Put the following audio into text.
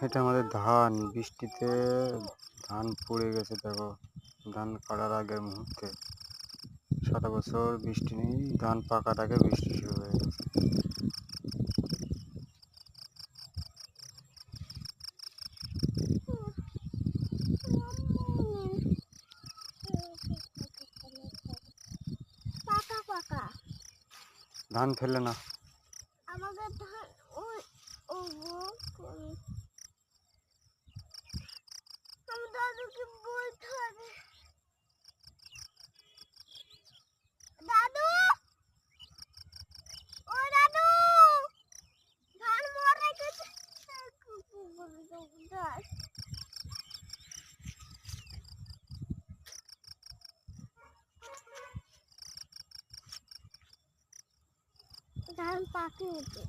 এটা আমাদের ধান, বৃষ্টিতে ধান পড়ে গেছে। দেখো, ধান কাটার আগের মুহূর্তে। সারা বছর বৃষ্টি নেই, ধান পাকার আগে বৃষ্টি শুরু হয়ে গেছে। ধান ফেলে না। আমাদের ধান আমি দাদুকে বলতে হবে। দাদু, ও দাদু, ধান মরে গেছে। ধান পাকেনি।